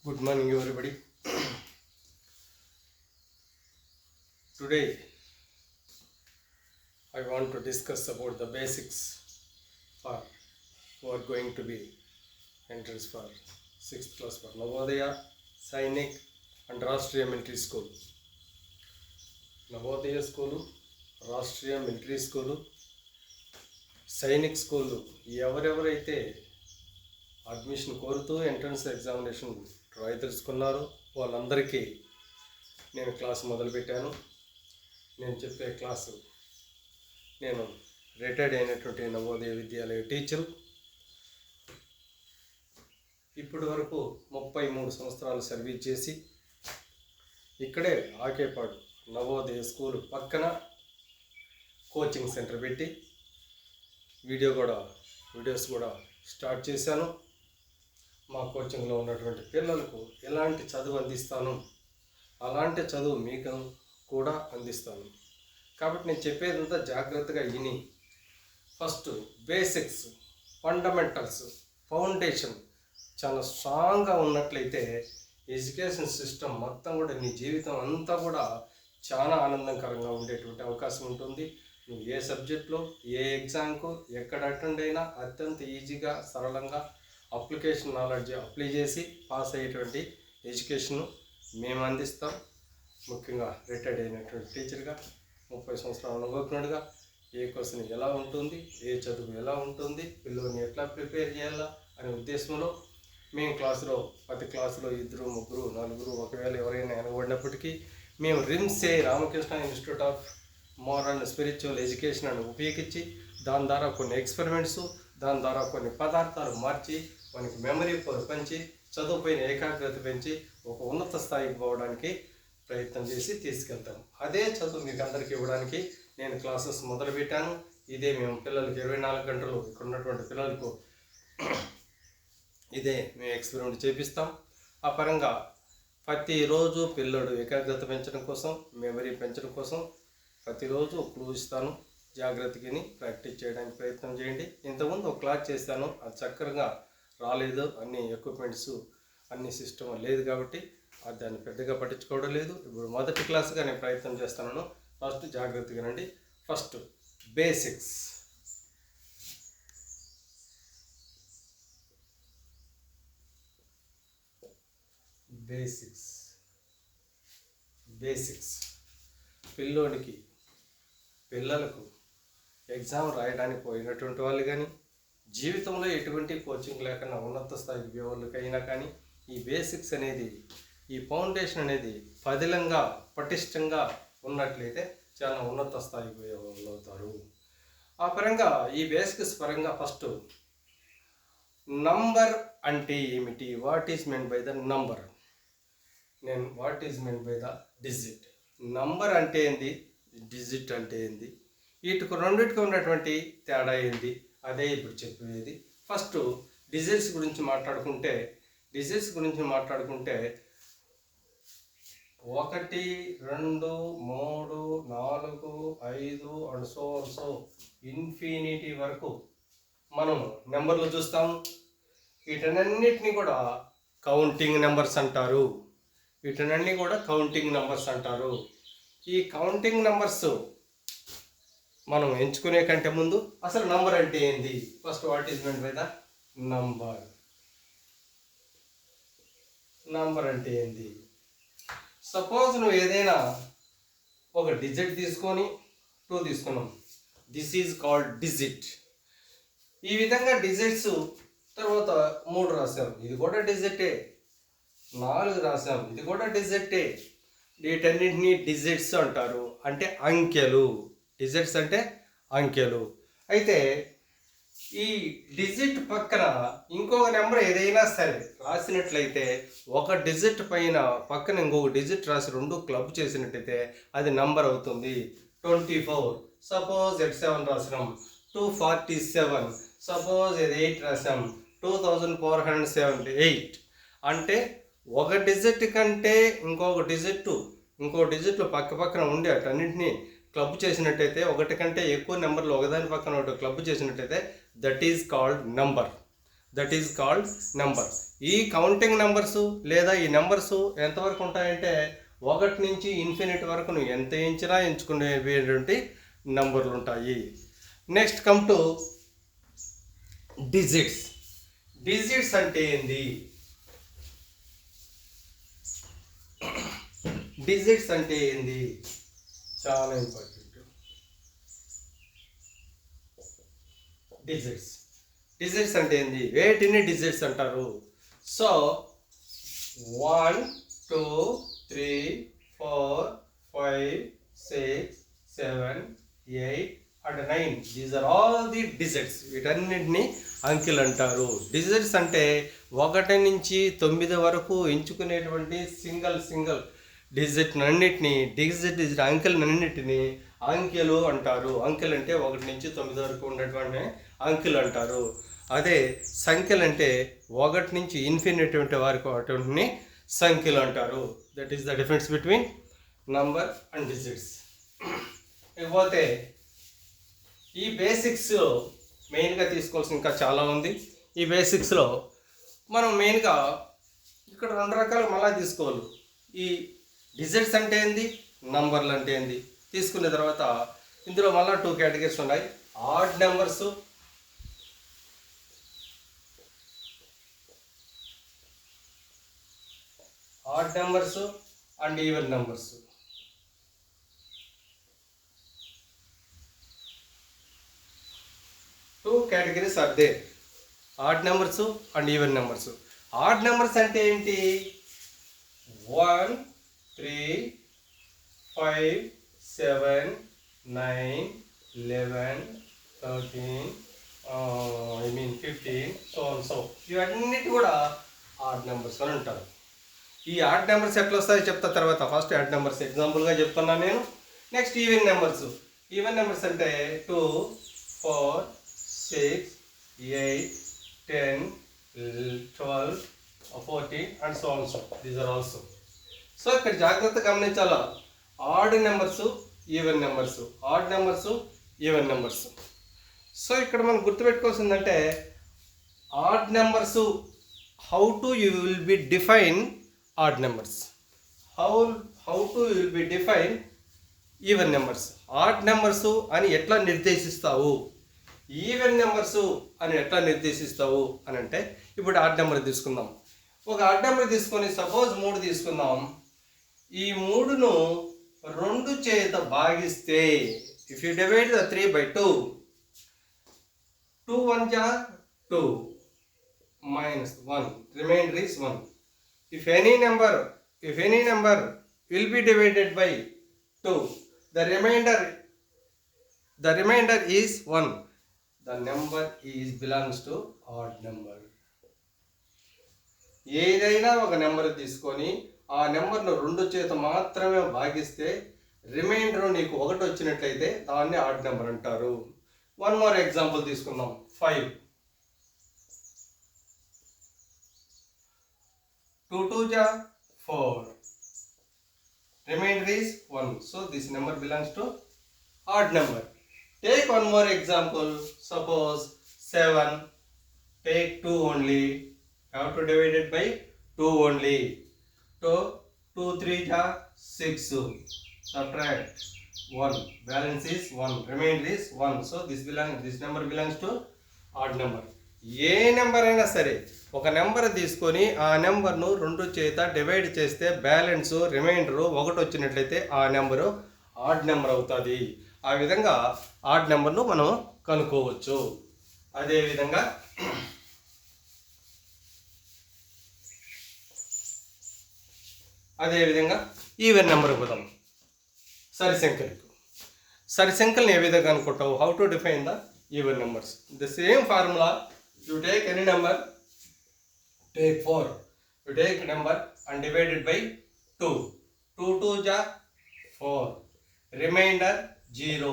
Good morning, everybody. Today, I want to discuss about the basics for who are going to be entrance for 6th class for Navodaya, Sainik, and Rashtriya Military School. Navodaya School, Rashtriya Military School, Sainik school ఎవరెవరైతే admission కోరుతూ entrance examination రాయి తెలుసుకున్నారో వాళ్ళందరికీ నేను class మొదలుపెట్టాను. నేను చెప్పే class నేను retired అయినటువంటి నవోదయ విద్యాలయ టీచరు. ఇప్పటి వరకు 33 సంవత్సరాలు సర్వీస్ చేసి ఇక్కడే ఆకేపాడు నవోదయ స్కూల్ పక్కన కోచింగ్ సెంటర్ పెట్టి వీడియోస్ కూడా స్టార్ట్ చేశాను. మా కోచింగ్లో ఉన్నటువంటి పిల్లలకు ఎలాంటి చదువు అందిస్తాను అలాంటి చదువు మీకు కూడా అందిస్తాను. కాబట్టి నేను చెప్పేదంతా జాగ్రత్తగా విని ఫస్ట్ బేసిక్స్, ఫండమెంటల్స్, ఫౌండేషన్ చాలా స్ట్రాంగ్గా ఉన్నట్లయితే ఎడ్యుకేషన్ సిస్టమ్ మొత్తం కూడా నీ జీవితం అంతా కూడా చాలా ఆనందకరంగా ఉండేటువంటి అవకాశం ఉంటుంది. నువ్వు ఏ సబ్జెక్ట్లో ఏ ఎగ్జామ్కు ఎక్కడ అటెండ్ అయినా అత్యంత ఈజీగా సరళంగా అప్లికేషన్ నాలెడ్జ్ అప్లై చేసి పాస్ అయ్యేటువంటి ఎడ్యుకేషను మేము అందిస్తాం. ముఖ్యంగా రిటైర్డ్ అయినటువంటి టీచర్గా 30 సంవత్సరాల అనుభవజ్ఞుడిగా ఏ క్వశ్చన్ ఎలా ఉంటుంది, ఏ చదువు ఎలా ఉంటుంది, పిల్లల్ని ఎట్లా ప్రిపేర్ చేయాలా అనే ఉద్దేశంలో మేము ప్రతి క్లాసులో 2, 3, 4 ఒకవేళ ఎవరైనా వెనకబడినప్పటికీ మేము రిమ్సే Ramakrishna Institute of Moral and Spiritual Education అని ఉపయోగించి దాని ద్వారా కొన్ని ఎక్స్పెరిమెంట్స్, దాని ద్వారా కొన్ని పదార్థాలు మార్చి మనకి మెమరీ పవర్ పెంచి చదువుపైన ఏకాగ్రత పెంచి ఒక ఉన్నత స్థాయికి పోవడానికి ప్రయత్నం చేసి తీసుకెళ్తాం. అదే చదువు మీకు అందరికీ ఇవ్వడానికి నేను క్లాసెస్ మొదలుపెట్టాను. ఇదే మేము పిల్లలకి 24 గంటలు ఇక్కడ ఉన్నటువంటి పిల్లలకు ఇదే మేము ఎక్స్పెరిమెంట్ చేపిస్తాం. ఆ పరంగా ప్రతిరోజు పిల్లడు ఏకాగ్రత పెంచడం కోసం, మెమరీ పెంచడం కోసం ప్రతిరోజు క్లూ ఇస్తాను. జాగ్రత్తగా ప్రాక్టీస్ చేయడానికి ప్రయత్నం చేయండి. ఇంతకుముందు ఒక క్లాస్ చేస్తాను, అది చక్కగా రాలేదు, అన్ని ఎక్విప్మెంట్స్ అన్ని సిస్టమ్ లేదు కాబట్టి దాన్ని పెద్దగా పట్టించుకోవడం లేదు. ఇప్పుడు మొదటి క్లాస్గా నేను ప్రయత్నం చేస్తున్నాను. ఫస్ట్ జాగ్రత్తగా రండి. First basics. పిల్లలకు ఎగ్జామ్ రాయడానికి పోయినటువంటి వాళ్ళు కానీ జీవితంలో ఎటువంటి కోచింగ్ లేకుండా ఉన్నత స్థాయి వాళ్ళకైనా కానీ ఈ బేసిక్స్ అనేది, ఈ ఫౌండేషన్ అనేది పదిలంగా పటిష్టంగా ఉన్నట్లయితే చాలా ఉన్నత స్థాయికి పోయే వాళ్ళు అవుతారు. ఆ పరంగా ఈ బేసిక్స్ పరంగా ఫస్ట్ నంబర్ అంటే ఏమిటి, what is men by the number. What is men by the digit. Number అంటే ఏంది, డిజిట్ అంటే ఏంది, వీటికి రెండింటికి ఉన్నటువంటి తేడా ఏంది అదే ఇప్పుడు చెప్పేది. ఫస్ట్ డిజిట్స్ గురించి మాట్లాడుకుంటే 1, 2, 3, 4, 5 అండ్ సో ఇన్ఫినిటీ వరకు మనం నెంబర్లు చూస్తాం. వీటన్నిటిని కూడా కౌంటింగ్ నెంబర్స్ అంటారు. ఈ కౌంటింగ్ నెంబర్స్ మనం ఎంచుకునే కంటే ముందు అసలు నంబర్ అంటే ఏంది, first what is men by the number. Number అంటే ఏంది, సపోజ్ నువ్వు ఏదైనా ఒక డిజిట్ తీసుకొని 2 తీసుకున్నాం, దిస్ ఈజ్ కాల్డ్ డిజిట్. ఈ విధంగా డిజిట్స్ తర్వాత 3 రాసాం, ఇది కూడా డిజిటే. 4 రాసాం, ఇది కూడా డిజిటే. వీటన్నింటినీ డిజిట్స్ అంటారు, అంటే అంకెలు. డిజిట్స్ అంటే అంకెలు. అయితే ఈ డిజిట్ పక్కన ఇంకొక నెంబర్ ఏదైనా సరే రాసినట్లయితే ఒక డిజిట్ పక్కన ఇంకొక డిజిట్ రాసి 2 క్లబ్ చేసినట్టయితే అది నంబర్ అవుతుంది. 24 సపోజ్ 7 రాసినాం, 247 సపోజ్ 8 రాసాం, 2478. అంటే ఒక డిజిట్ కంటే ఇంకో డిజిట్లు పక్కన ఉండే అటన్నింటినీ క్లబ్ చేసినట్టయితే, ఒకటి కంటే ఎక్కువ నెంబర్లు ఒకదాని పక్కన ఒకటి క్లబ్ చేసినట్టయితే that is called number. That is called number. ఈ కౌంటింగ్ నెంబర్స్ లేదా ఈ నెంబర్స్ ఎంతవరకు ఉంటాయంటే 1 నుంచి ఇన్ఫినిటీ వరకు నువ్వు ఎంత ఎంచుకునేటువంటి నంబర్లు ఉంటాయి. Next come to digits. Digits అంటే ఏంది? డిజిట్స్ అంటే ఏంది? చాలా ఇంపార్టెంట్. డిజిట్స్ అంటే ఏంది? వేటిని డిజిట్స్ అంటారు? So 1 2 3 4 5 6 7 8 and 9 these are all the digits. వీటన్నిటిని అంకెలు అంటారు. డిజిట్స్ అంటే 1 నుంచి 9 వరకు ఎంచుకునేటువంటి సింగిల్ డిజిట్ అన్నిటిని డిజిట్ అంకెలన్నిటిని అంకెలు అంటారు. అంకెలు అంటే 1 నుంచి 9 వరకు ఉన్నటువంటి అంకెలు అంటారు. అదే సంఖ్యలు అంటే 1 నుంచి ఇన్ఫినిటీ వరకు అటువంటి సంఖ్యలు అంటారు. That is the difference between number and digits. ఇకపోతే ఈ బేసిక్స్ మెయిన్గా తీసుకోవాల్సిన ఇంకా చాలా ఉంది. ఈ బేసిక్స్లో మనం మెయిన్గా ఇక్కడ 2 రకాలు మళ్ళీ తీసుకోవాలి. ఈ డిజిట్స్ అంటే ఏంది, నంబర్లు అంటే ఏంది తీసుకున్న తర్వాత ఇందులో మళ్ళీ 2 కేటగిరీస్ ఉన్నాయి. Odd numbers, and even numbers. Two categories are there, odd numbers and even numbers. Odd numbers అంటే ఏంటి? 1 3 5 7 9 11 13 15 సో ఇవన్నిటి కూడా ఆడ్ నెంబర్స్ అని అంటారు. ఈ ఆడ్ నెంబర్స్ ఎట్లా వస్తాయో చెప్తా తర్వాత. ఫస్ట్ ఆడ్ నెంబర్స్ ఎగ్జాంపుల్గా చెప్తున్నాను నేను. Next even numbers. Even numbers అంటే 2 4 6 8 10 12 14 and so on. So these are also. So ఇక్కడ జాగ్రత్తగా గమనించాలా, odd numbers, even numbers, odd numbers, even numbers. So ఇక్కడ మనం గుర్తుపెట్టుకోవాల్సిందంటే odd numbers, how to you will be define odd numbers, how to you will be define even numbers. Odd numbers అని ఎట్లా నిర్దేశిస్తావు, even numbers అని ఎట్లా నిర్దేశిస్తావు అని అంటే, ఇప్పుడు ఆడ్ నెంబర్ తీసుకుందాం. ఒక ఆడ్ నెంబర్ తీసుకొని సపోజ్ 3 తీసుకుందాం. ఈ 3ను 2 చేత భాగిస్తే, if you divide the 3 by 2, 2 1 ja 2 minus 1, remainder is 1. If any number will be divided by 2, the remainder is 1. The number belongs to odd number. ఏదైనా ఒక నెంబర్ తీసుకొని ఆ నెంబర్ను 2 చేత మాత్రమే భాగిస్తే రిమైండర్ నీకు 1 వచ్చినట్లయితే దాన్ని ఆడ్ నెంబర్ అంటారు. వన్ మోర్ ఎగ్జాంపుల్ తీసుకుందాం. 5 2 2 ja 4, remainder is 1. So this number belongs to odd number. Take one more example. Suppose 7, take 2 only, have to divide it by 2 only. So 2 3 ja 6, subtract 1, balance is 1, remainder is 1. So this number belongs to odd number. A number అయినా సరే ఒక number తీసుకొని ఆ నెంబర్ను 2 చేత divide చేస్తే balance reminder 1 వచ్చినట్లయితే ఆ నెంబరు ఆడ్ నెంబర్ అవుతుంది. ఆ విధంగా ఆడ్ నెంబర్ను మనం కనుక్కోవచ్చు. అదేవిధంగా ఈవెన్ నెంబర్ పోదాం. సరిసంఖ్యలను ఏ విధంగా అనుకుంటావు? How to define the even numbers? The same formula. You take any number, take 4. You take number and divide it by 2. 2 2 ja 4. Remainder 0.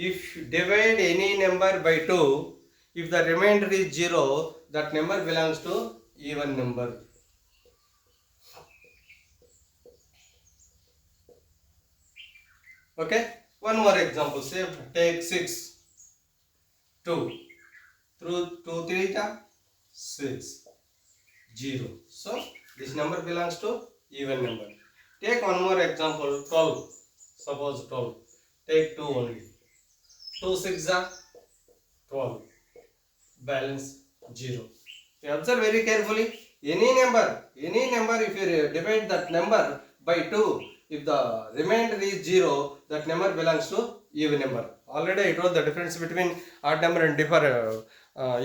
If you divide any number by 2, if the remainder is 0, that number belongs to even number. Okay. One more example. Say take 6. 2 3 ja 6, 0. So this number belongs to even number. Take one more example, 12. Suppose 12. Take 2 only. 2 6 are 12. Balance 0. You observe very carefully. Any number, if you divide that number by 2, if the remainder is 0, that number belongs to even number. Already I told the difference between odd number and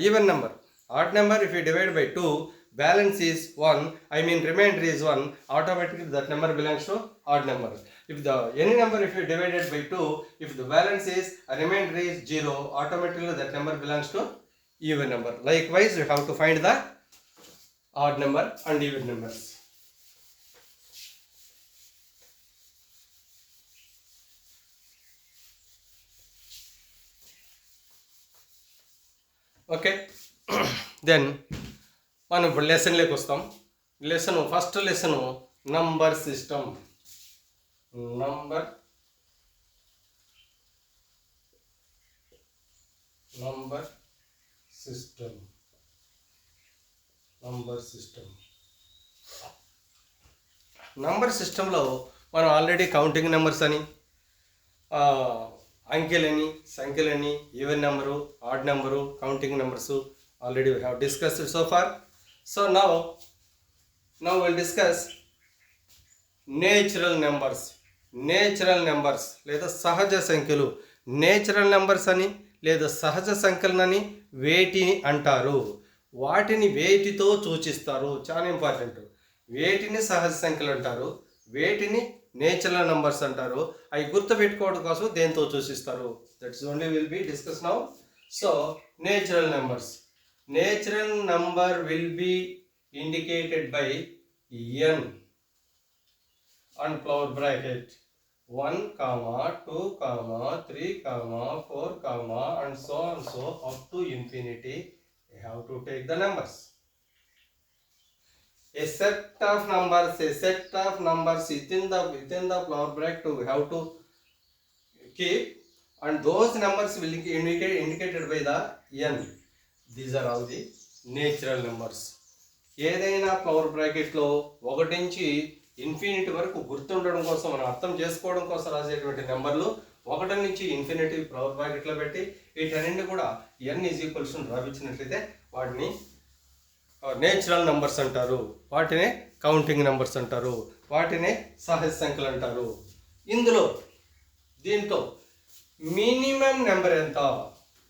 even number. Odd number, if you divide by 2, balance is 1, remainder is 1, automatically that number belongs to odd number. If the any number, if you divide it by 2, if the balance is remainder is 0, automatically that number belongs to even number. Likewise, you have to find the odd number and even numbers. Okay then మనం ఇప్పుడు లెసన్లోకి వస్తాం. First lesson number system. Number system. Number సిస్టంలో మనం already counting numbers అని, అంకెలని, సంఖ్యలని, even number, odd number, counting numbers already we have discussed so far. So now will discuss natural numbers లేదా సహజ సంఖ్యలు. నేచురల్ నెంబర్స్ అని లేదా సహజ సంఖ్యలని వేటిని అంటారు? వాటిని వేటితో సూచిస్తారు? చాలా ఇంపార్టెంట్. వేటిని సహజ సంఖ్యలు అంటారు, వేటిని నేచురల్ నంబర్స్ అంటారు. అవి గుర్తుపెట్టుకోవడం కోసం దేంతో సూచిస్తారు? That's only will be discuss now. So natural numbers. Natural number will be indicated by n and flower bracket 1, 2, 3, 4, and so up to infinity. You have to take the numbers. A set of numbers within the flower bracket we have to keep, and those numbers will be indicated by the n. These are all the natural numbers. ఏదైనా flower బ్రాకెట్లో 1 నుంచి infinity వరకు గుర్తుండడం కోసం, మనం అర్థం చేసుకోవడం కోసం రాసేటువంటి నెంబర్లు 1 నుంచి ఇన్ఫినిటీ ఫ్లవర్ బ్రాకెట్లో పెట్టి వీటన్నింటినీ కూడా n ఈజ్ రాపించినట్లయితే వాటిని నేచురల్ నెంబర్స్ అంటారు, వాటినే కౌంటింగ్ నెంబర్స్ అంటారు, వాటినే సహజ సంఖ్యలు అంటారు. దీంట్లో మినిమం నెంబర్ ఎంత,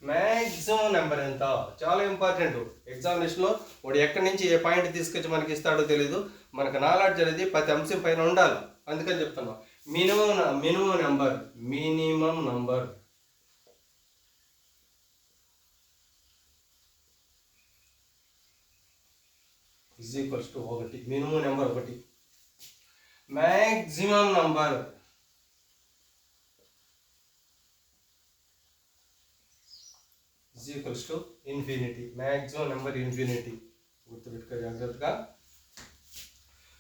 మ్యాక్సిమం నెంబర్ ఎంత, చాలా ఇంపార్టెంట్. ఎగ్జామినేషన్లో వాడు ఎక్కడి నుంచి ఏ పాయింట్ తీసుకొచ్చి మనకి ఇస్తాడో తెలీదు. మనకు నాలెడ్జ్ అనేది ప్రతి అంశం పైన ఉండాలి. అందుకని చెప్తున్నాం minimum number is equals to 1. Minimum number 1. Maximum number is equals to infinity. Maximum number infinity. గుర్తుపెట్టుకో జాగ్రత్తగా.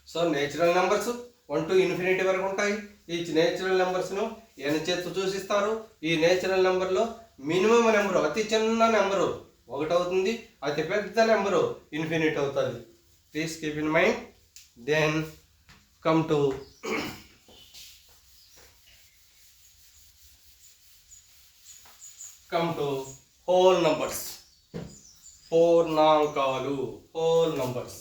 So natural numbers 1 to infinity వరకు ఉంటాయి. ఈ నేచురల్ నెంబర్స్ను n చేత సూచిస్తారు. ఈ నేచురల్ నెంబర్లో మినిమం నెంబరు, అతి చిన్న నెంబరు 1 అవుతుంది, అతి పెద్ద నెంబరు ఇన్ఫినిటీ అవుతుంది. Please keep in mind. Then come to whole numbers. పూర్ణాంకాలు, whole numbers.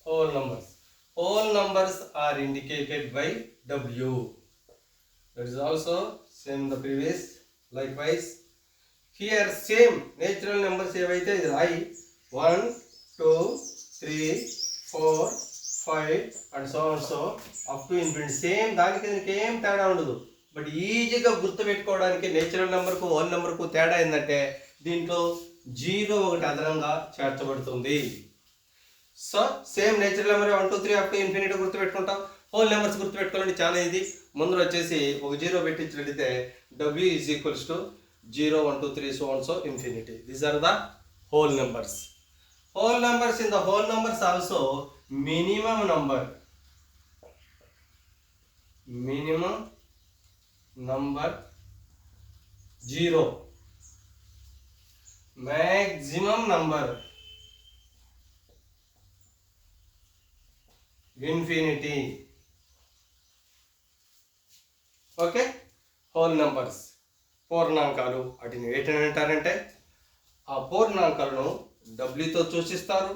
Whole numbers are indicated by W. That is also same the previous. Likewise, here same natural numbers ఏవైతే ఇది I 1, 2, 3, 4, 5 and so up to infinity. Same దానికి దీనికి ఏం తేడా ఉండదు. But ఈజీగా గుర్తుపెట్టుకోవడానికి natural నెంబర్కు హోల్ నెంబర్కు తేడా ఏంటంటే దీంట్లో 0 ఒకటి అదనంగా చేర్చబడుతుంది. So same natural number 1, 2, 3 up to infinity గుర్తుపెట్టుకుంటాం. హోల్ నెంబర్స్ గుర్తుపెట్టుకోవాలంటే చాలా ఈజీ. ముందు వచ్చేసి ఒక 0 పెట్టించినట్లయితే W is equals to 0, 1, 2, 3 so infinity. These are the whole numbers. Whole numbers, in the whole numbers also minimum number zero. Maximum number infinity. Okay, whole numbers పూర్ణాంకాలు వాటిని ఏంటని అంటారంటే ఆ పూర్ణాంకాలను డబ్ల్యూతో సూచిస్తారు.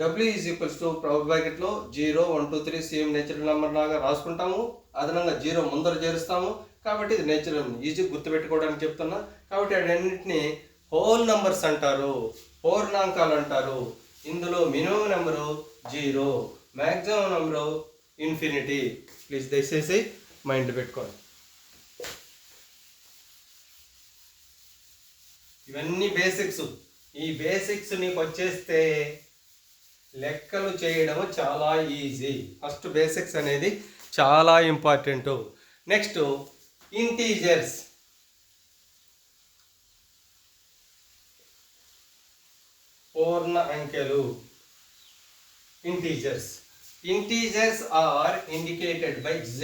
W is equals to proud బ్రాకెట్లో 0 1 2 3 same natural number లాగా రాసుకుంటాము. అదనంగా 0 ముందర చేరుస్తాము. కాబట్టి ఇది నేచురల్ ఈజీ గుర్తుపెట్టుకోవడానికి చెప్తున్నా. కాబట్టి అన్నింటినీ హోల్ నంబర్స్ అంటారు, పూర్ణాంకాలు అంటారు. ఇందులో minimum number 0, maximum number infinity. Please దయచేసి మైండ్ పెట్టుకోండి. ఇవన్నీ బేసిక్స్. ఈ బేసిక్స్ నీకు వచ్చేస్తే లెక్కలు చేయడం చాలా ఈజీ. ఫస్ట్ బేసిక్స్ అనేది చాలా ఇంపార్టెంట్. Next integers. పూర్ణ అంకెలు. Integers. Integers are indicated by Z.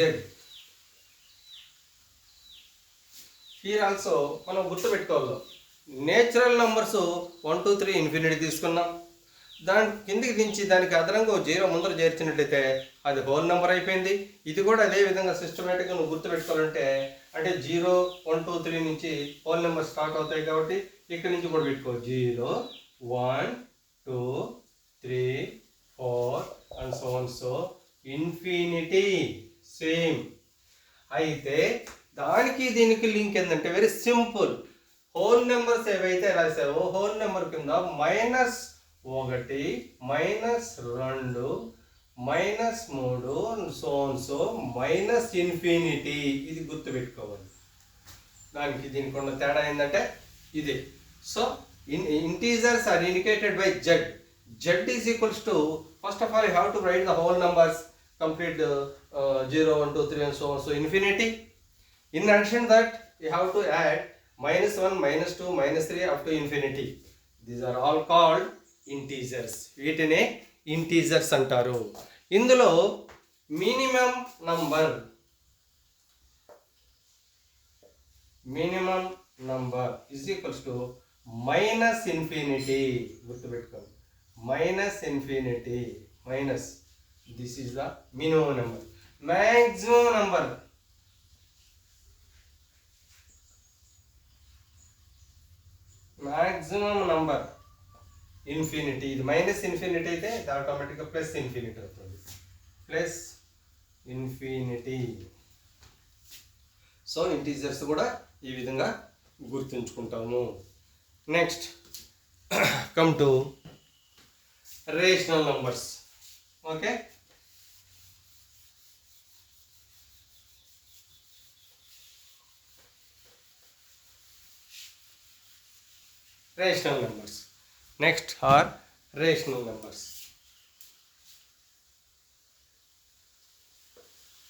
Here also మనం గుర్తుపెట్టుకోవాలి. నేచురల్ నంబర్స్ 1 2 3 ఇన్ఫినిటీ తీసుకున్నాం. దాని కిందికి దించి దానికి అదనంగా 0 ముందర చేర్చినట్లయితే అది హోల్ నెంబర్ అయిపోయింది. ఇది కూడా అదే విధంగా సిస్టమేటిక్గా నువ్వు గుర్తుపెట్టుకోవాలంటే అంటే 0 1 2 3 నుంచి హోల్ నెంబర్ స్టార్ట్ అవుతాయి. కాబట్టి ఇక్కడి నుంచి కూడా పెట్టుకో 0 1 2 3 4 and so and so infinity same. అయితే దానికి దీనికి లింక్ ఏంటంటే వెరీ సింపుల్. హోల్ నెంబర్స్ ఏవైతే రాసావో హోల్ నెంబర్ కింద -1 -2 -3 సో ఇన్ఫినిటీ. ఇది గుర్తుపెట్టుకోవాలి. దానికి దీనికి ఉన్న తేడా ఏంటంటే ఇదే. So integers are indicated by Z. Z is equals to, first of all you have to write the whole numbers, complete 0 1 2 3 and so on so infinity. In addition that you have to add -1 -2 -3 up to infinity. These are all called integers. వీటినే integers అంటారు. ఇందులో minimum number is equals to -infinity. గుర్తుపెట్టుకోండి, -infinity minus this is the minimum number. Maximum number infinity. ఇది -infinity అయితే ఇది ఆటోమేటిక్గా +infinity అవుతుంది. +Infinity. So integers కూడా ఈ విధంగా గుర్తుంచుకుంటాము. Next come to rational numbers. Okay, rational numbers. Next are rational numbers.